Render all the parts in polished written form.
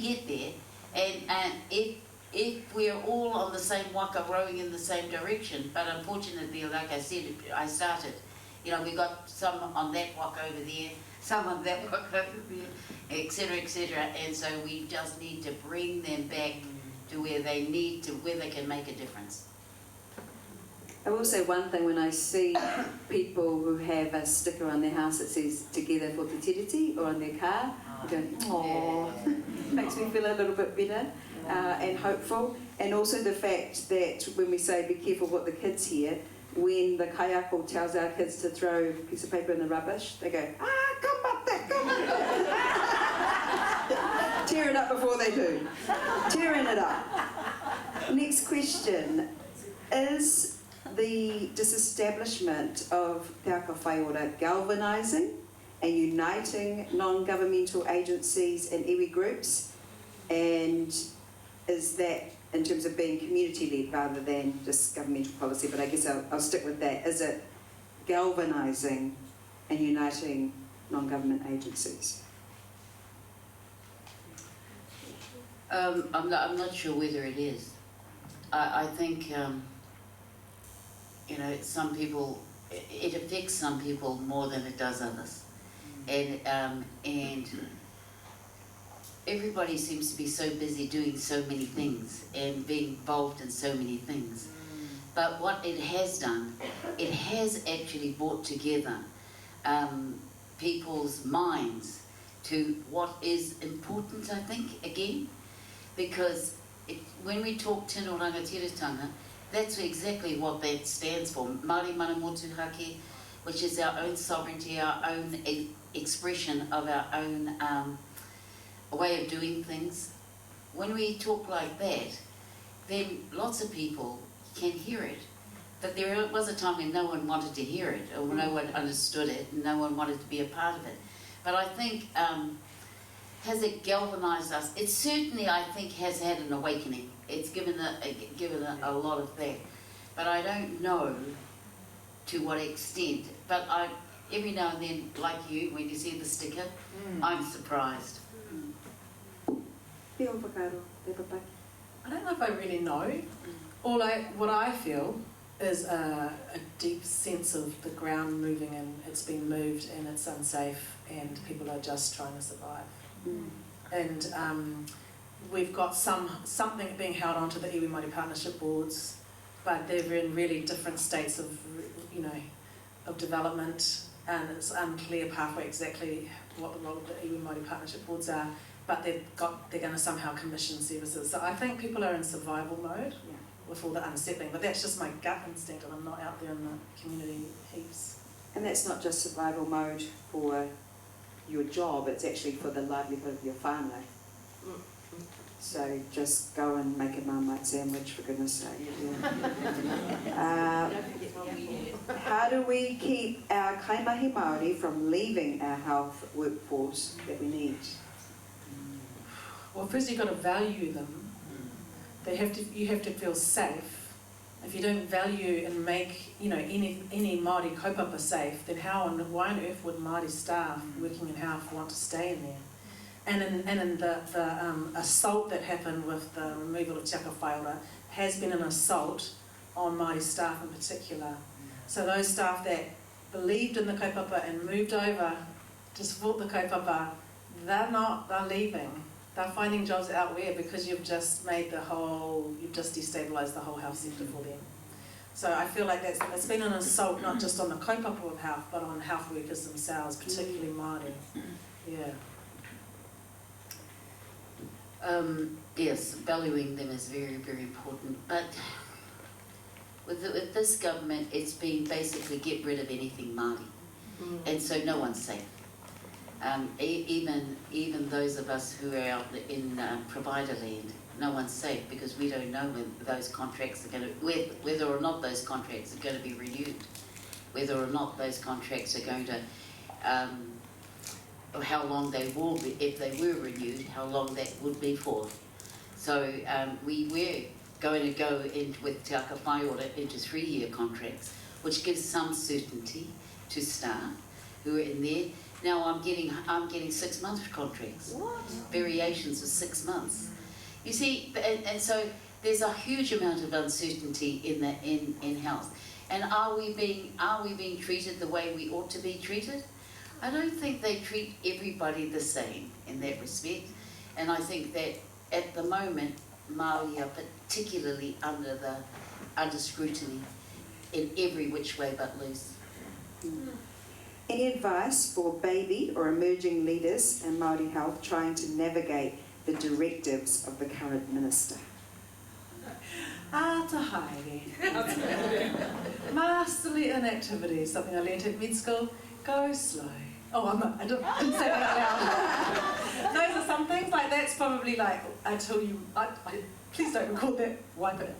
get there, and if we're all on the same waka rowing in the same direction, but unfortunately, like I said, I started, you know, we got some on that waka over there, some on that waka over there, etc., and so we just need to bring them back to where they need to, where they can make a difference. I will say one thing, when I see people who have a sticker on their house that says "Together for Te Tiriti" or on their car, I go, "Aww," makes me feel a little bit better and hopeful. And also the fact that when we say be careful what the kids hear, when the kaiako tells our kids to throw a piece of paper in the rubbish, they go, come up that. Tear it up before they do. Tearing it up. Next question. Is the disestablishment of Te Aka Whai Ora galvanising and uniting non-governmental agencies and iwi groups? And is that in terms of being community-led rather than just governmental policy? But I guess I'll stick with that. Is it galvanising and uniting non-government agencies? I'm not sure whether it is. I think, you know, some people, it affects some people more than it does others. And everybody seems to be so busy doing so many things and being involved in so many things. But what it has done, it has actually brought together people's minds to what is important, I think, again. Because when we talk tino rangatiratanga, that's exactly what that stands for. Māori mana motuhake, which is our own sovereignty, our own expression of our own way of doing things. When we talk like that, then lots of people can hear it. But there was a time when no one wanted to hear it, or no one understood it, and no one wanted to be a part of it. But I think, has it galvanised us? It certainly, I think, has had an awakening. It's given a lot of that. But I don't know to what extent. But every now and then, like you, when you see the sticker, I'm surprised. I don't know if I really know. What I feel is a deep sense of the ground moving, and it's been moved and it's unsafe and people are just trying to survive. And we've got something being held onto the iwi Māori partnership boards, but they're in really different states of, you know, of development, and it's unclear pathway exactly what the role of the iwi Māori partnership boards are. But they're going to somehow commission services. So I think people are in survival mode with all the unsettling. But that's just my gut instinct, and I'm not out there in the community heaps. And that's not just survival mode for your job, it's actually for the livelihood of your family. So just go and make a Marmite sandwich, for goodness sake. How do we keep our kaimahi Māori from leaving our health workforce that we need? Well, first you've got to value them. You have to feel safe. If you don't value and make, you know, any Māori kaupapa safe, then why on earth would Māori staff working in health want to stay in there? And in the assault that happened with the removal of Te Aka Whai Ora has been an assault on Māori staff in particular. So those staff that believed in the kaupapa and moved over to support the kaupapa, they're leaving. They're finding jobs elsewhere because you've just destabilised the whole health sector for them. So I feel like it's been an assault not just on the kaupapa of health, but on health workers themselves, particularly Māori. Yeah. Yes, valuing them is very, very important. But with this government, it's been basically get rid of anything Māori. And so no one's safe. Even those of us who are out in provider land, no one's safe because we don't know when those contracts are going to, whether or not those contracts are going to be renewed, whether or not those contracts are going to, or how long they will be, if they were renewed, how long that would be for. So we were going to go in with Te Aka Whai Ora into 3-year contracts, which gives some certainty to staff who are in there. Now I'm getting 6 month contracts. What? Variations of 6 months. You see, and so there's a huge amount of uncertainty in health. And are we being treated the way we ought to be treated? I don't think they treat everybody the same in that respect. And I think that at the moment, Māori are particularly under scrutiny in every which way but loose. Any advice for baby or emerging leaders in Māori health trying to navigate the directives of the current minister? Ātahaere. Masterly inactivity, something I learnt at med school. Go slow. Oh, I didn't say that out loud. Those are some things, like that's probably like, until you, please don't record that, wipe it.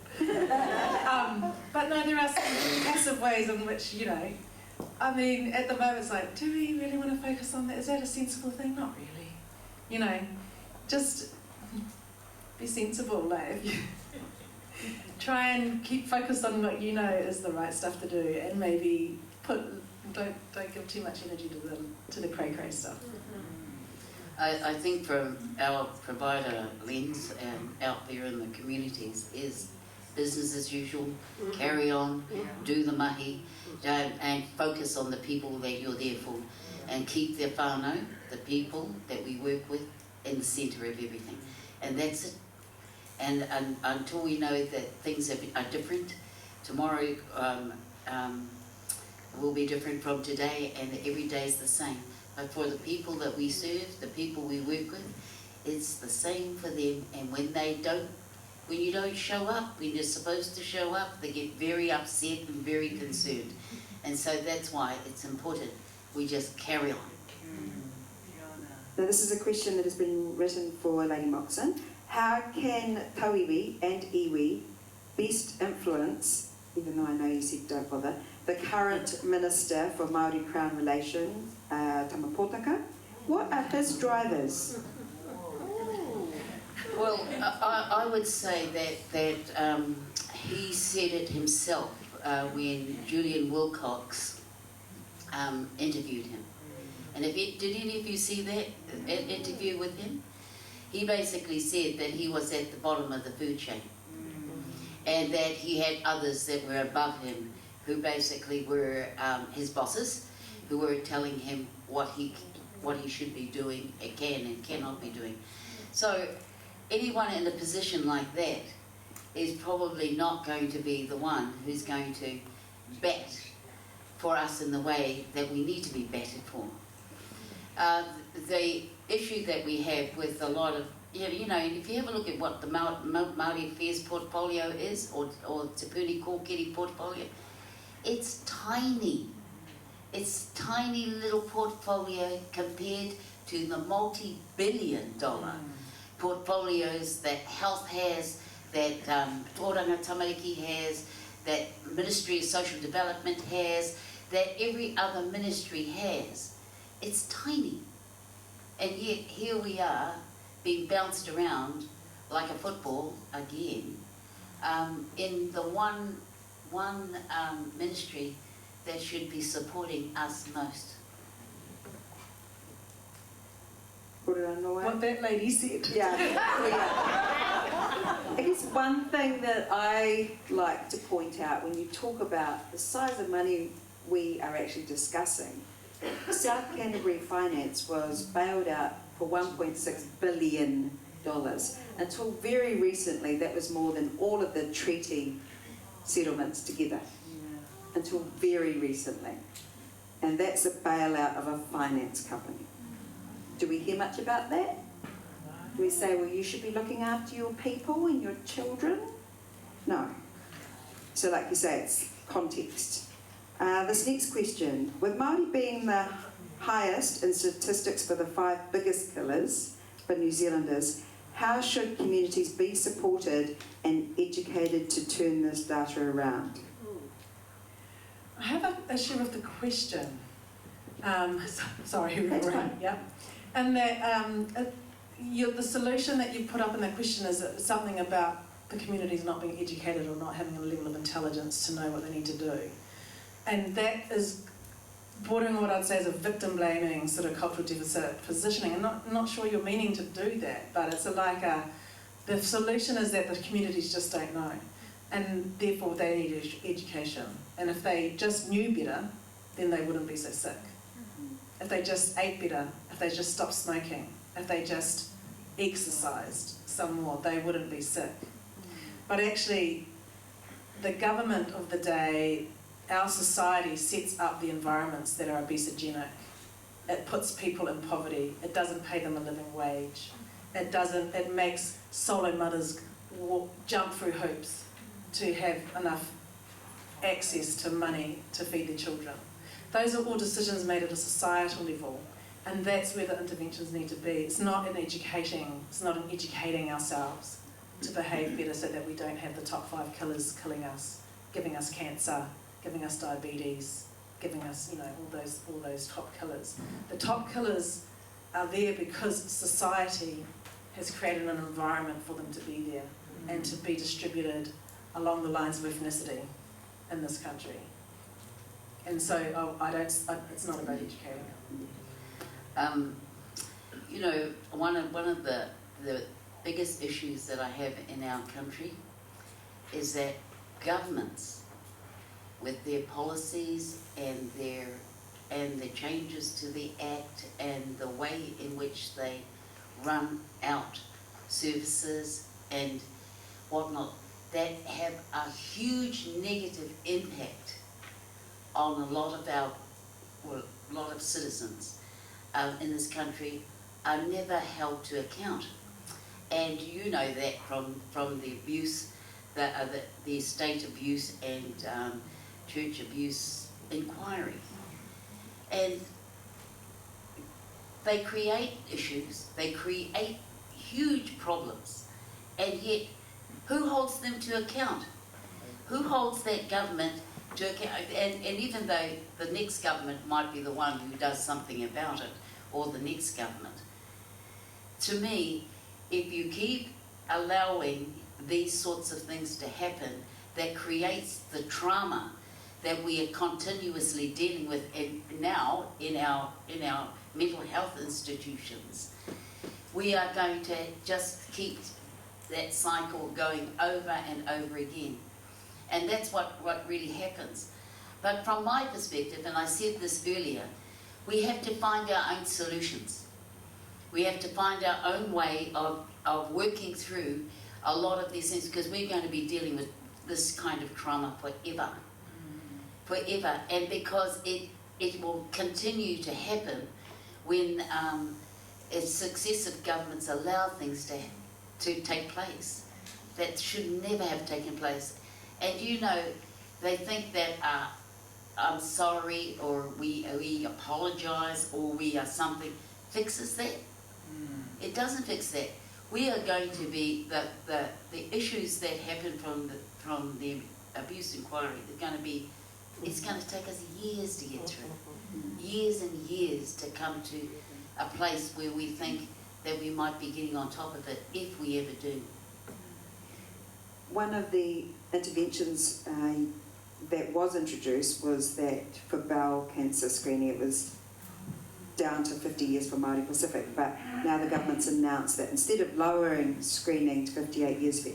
But no, there are some passive ways in which, you know, I mean, at the moment it's like, do we really want to focus on that? Is that a sensible thing? Not really. You know, just be sensible, like if you try and keep focused on what you know is the right stuff to do, and maybe don't give too much energy to the cray stuff. I think from our provider lens and out there in the communities is business as usual, carry on, do the mahi, and focus on the people that you're there for, and keep the whānau, the people that we work with, in the centre of everything. And that's it. And until we know that things are different, tomorrow will be different from today, and every day is the same. But for the people that we serve, the people we work with, it's the same for them. And when you don't show up, when you're supposed to show up, they get very upset and very concerned. And so that's why it's important we just carry on. Now this is a question that has been written for Lady Moxon. How can tauiwi and iwi best influence, even though I know you said don't bother, the current Minister for Māori Crown Relations, Tamapōtaka? What are his drivers? Well, I would say that he said it himself when Julian Wilcox interviewed him. And did any of you see that interview with him? He basically said that he was at the bottom of the food chain, and that he had others that were above him who basically were his bosses, who were telling him what he should be doing, and can and cannot be doing. So anyone in a position like that is probably not going to be the one who's going to bat for us in the way that we need to be batted for. The issue that we have with a lot of, you know, if you have a look at what the Māori Affairs portfolio is, or Te Puni Kōkiri portfolio, it's tiny. It's tiny little portfolio compared to the multi-billion-dollar portfolios that health has, that Tōranga Tamariki has, that Ministry of Social Development has, that every other ministry has. It's tiny. And yet here we are being bounced around like a football again in the one ministry that should be supporting us most. What that lady said. Yeah. I guess one thing that I like to point out when you talk about the size of money we are actually discussing, South Canterbury Finance was bailed out for $1.6 billion. Until very recently, that was more than all of the treaty settlements together. Until very recently. And that's a bailout of a finance company. Do we hear much about that? Do we say, well, you should be looking after your people and your children? No. So like you say, it's context. This next question, with Māori being the highest in statistics for the 5 biggest killers for New Zealanders, how should communities be supported and educated to turn this data around? I have an issue with the question. Sorry, That's right. fine. Yeah. And that the solution that you put up in that question is something about the communities not being educated or not having a level of intelligence to know what they need to do. And that is bordering on what I'd say is a victim-blaming sort of cultural deficit positioning. I'm not sure you're meaning to do that, but it's the solution is that the communities just don't know, and therefore they need education. And if they just knew better, then they wouldn't be so sick. If they just ate better, if they just stopped smoking, if they just exercised some more, they wouldn't be sick. But actually, the government of the day, our society sets up the environments that are obesogenic. It puts people in poverty. It doesn't pay them a living wage. It makes solo mothers jump through hoops to have enough access to money to feed their children. Those are all decisions made at a societal level, and that's where the interventions need to be. It's not in educating ourselves to behave better so that we don't have the top 5 killers killing us, giving us cancer, giving us diabetes, giving us, all those top killers. The top killers are there because society has created an environment for them to be there and to be distributed along the lines of ethnicity in this country. And so it's not about educating. One of the biggest issues that I have in our country is that governments, with their policies and the changes to the Act and the way in which they run out services and whatnot, that have a huge negative impact on a lot of citizens in this country, are never held to account. And you know that from the abuse, the estate abuse and church abuse inquiry. And they create issues, they create huge problems, and yet who holds them to account? Who holds that government to account? And even though the next government might be the one who does something about it, or the next government, to me, if you keep allowing these sorts of things to happen, that creates the trauma that we are continuously dealing with now in our mental health institutions. We are going to just keep that cycle going over and over again. And that's what really happens. But from my perspective, and I said this earlier, we have to find our own solutions. We have to find our own way of working through a lot of these things, because we're going to be dealing with this kind of trauma forever. Forever. And because it will continue to happen when successive governments allow things to take place that should never have taken place. And they think that I'm sorry, or we apologise, or we are something, fixes that. It doesn't fix that. We are going to be, the issues that happen from the abuse inquiry, it's going to take us years to get through. Years and years to come to a place where we think that we might be getting on top of it, if we ever do. One of the interventions that was introduced was that for bowel cancer screening, it was down to 50 years for Māori Pacific, but now the government's announced that instead of lowering screening to 58 years,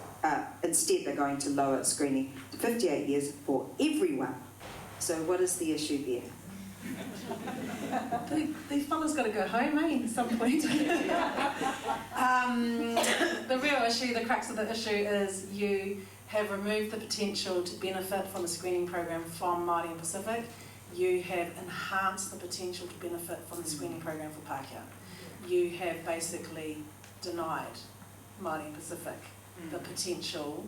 instead they're going to lower screening to 58 years for everyone. So what is the issue there? These fellas got to go home, at some point. The real issue, the crux of the issue is you have removed the potential to benefit from a screening program from Māori and Pacific. You have enhanced the potential to benefit from the screening program for Pākehā. You have basically denied Māori and Pacific the potential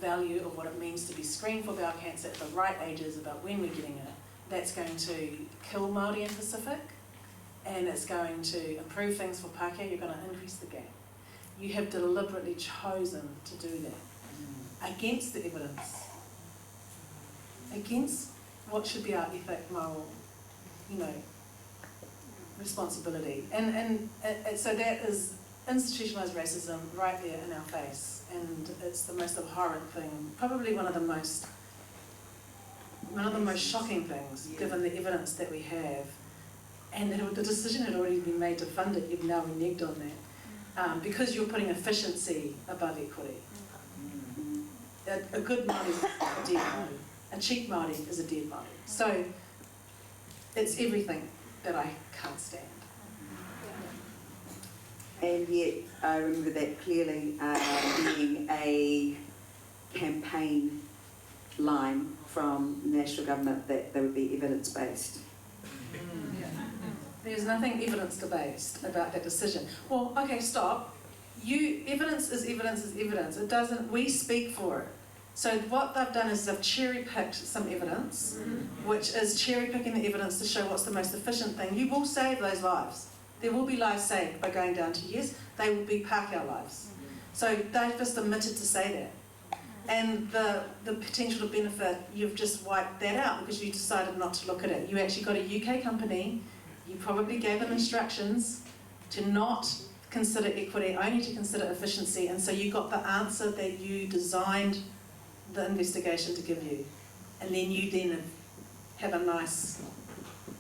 value of what it means to be screened for bowel cancer at the right ages, about when we're getting it. That's going to kill Māori and Pacific, and it's going to improve things for Pākehā. You're going to increase the gap. You have deliberately chosen to do that against the evidence, against what should be our ethic, moral, responsibility. And so that is institutionalised racism right there in our face, and it's the most abhorrent thing, probably one of the most one of the most shocking things, given the evidence that we have, and that the decision had already been made to fund it, you've now reneged on that, because you're putting efficiency above equity. A good Māori is a dead Māori. A cheap Māori is a dead Māori. So it's everything that I can't stand. And yet, I remember that clearly being a campaign line from the national government that they would be evidence-based. There's nothing evidence-based about that decision. Well, okay, stop. Evidence is evidence is evidence. It doesn't, we speak for it. So what they've done is they've cherry-picked some evidence, which is cherry-picking the evidence to show what's the most efficient thing. You will save those lives. There will be lives saved by going down to yes. They will be Pākehā lives. So they've just omitted to say that. And the potential to benefit, you've just wiped that out because you decided not to look at it. You actually got a UK company, you probably gave them instructions to not consider equity, only to consider efficiency, and so you got the answer that you designed the investigation to give you. And then you then have a nice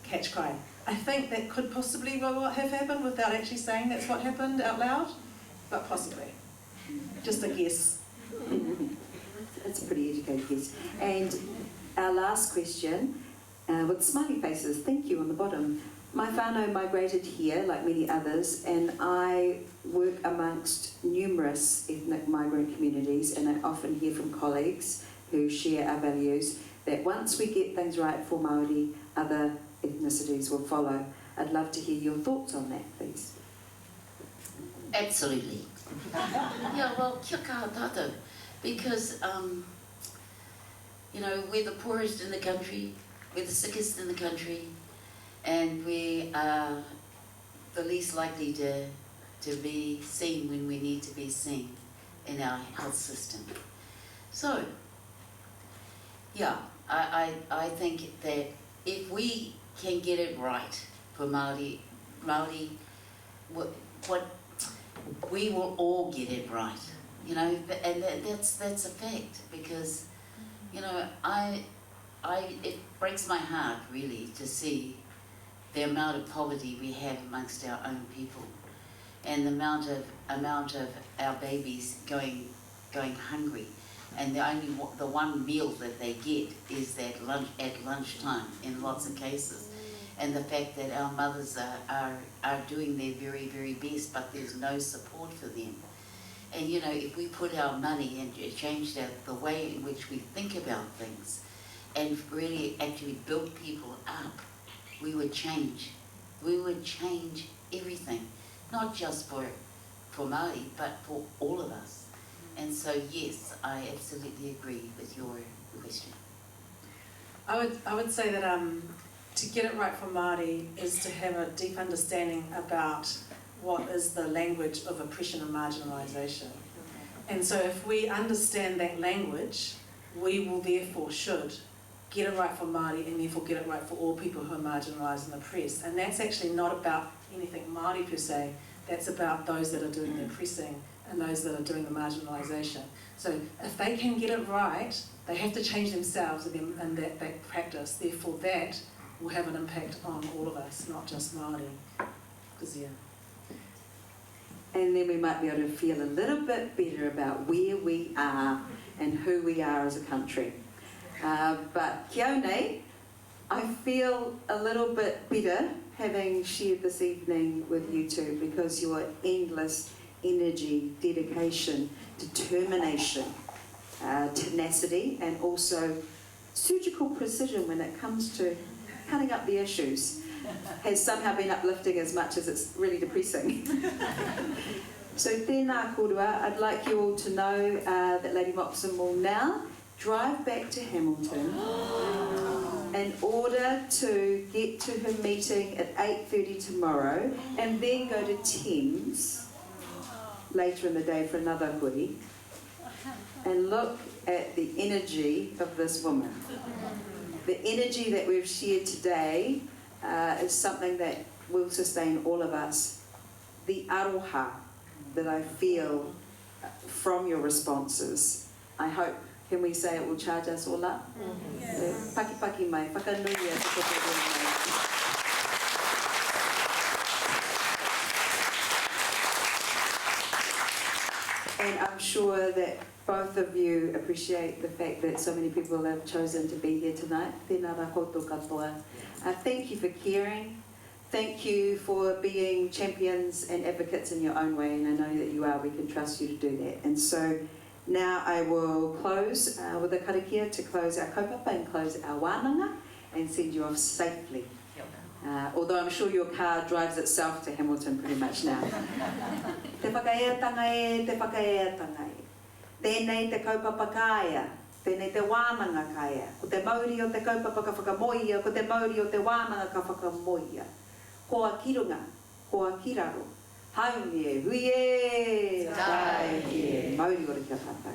catch cry. I think that could possibly have happened without actually saying that's what happened out loud, but possibly. Just a guess. That's a pretty educated guess. And our last question, with smiley faces, thank you on the bottom. My whānau migrated here, like many others, and I work amongst numerous ethnic migrant communities, and I often hear from colleagues who share our values that once we get things right for Māori, other ethnicities will follow. I'd love to hear your thoughts on that, please. Absolutely. Yeah, well, kia kaha tātou. Because, you know, we're the poorest in the country, we're the sickest in the country, and we are the least likely to be seen when we need to be seen in our health system. So, yeah, I think that if we can get it right for Māori, what we will all get it right, you know, and that's a fact, because, you know, it breaks my heart really to see the amount of poverty we have amongst our own people, and the amount of our babies going hungry, and the one meal that they get is at lunchtime in lots of cases, and the fact that our mothers are doing their very, very best, but there's no support for them. And you know, if we put our money and changed the way in which we think about things, and really actually build people up, we would change. We would change everything, not just for Māori, but for all of us. And so, yes, I absolutely agree with your question. I would say that to get it right for Māori is to have a deep understanding about what is the language of oppression and marginalisation. And so if we understand that language, we will therefore should get it right for Māori, and therefore get it right for all people who are marginalised and oppressed. And that's actually not about anything Māori per se, that's about those that are doing the oppressing and those that are doing the marginalisation. So if they can get it right, they have to change themselves in that practice. Therefore that will have an impact on all of us, not just Māori. Because, yeah. And then we might be able to feel a little bit better about where we are and who we are as a country. But kia ora, I feel a little bit better having shared this evening with you two, because your endless energy, dedication, determination, tenacity, and also surgical precision when it comes to cutting up the issues has somehow been uplifting as much as it's really depressing. So tēnā korua, I'd like you all to know that Lady Moxon will now drive back to Hamilton in order to get to her meeting at 8:30 tomorrow, and then go to Thames later in the day for another hui, and look at the energy of this woman. The energy that we've shared today is something that will sustain all of us. The aroha that I feel from your responses, I hope Can we say it will charge us all up? Paki paki mai, whakanui a te kōrero mai. And I'm sure that both of you appreciate the fact that so many people have chosen to be here tonight. Tēnā rā koutou katoa. Thank you for caring. Thank you for being champions and advocates in your own way, and I know that you are. We can trust you to do that. And so now I will close with a karakia to close our kaupapa and close our wānanga and send you off safely. Although I'm sure your car drives itself to Hamilton pretty much now. Te whakaeatanga e, te whakaeatanga e. Tēnei te kaupapa kāia, tēnei te wānanga kāia. Ko te mauri o te kaupapa ka whakamoia, ko te mauri o te wānanga ka whakamoia. Ko a kirunga, ko a kiraro. Haungie, hui e! Tai e! Mauri o te kia whātai.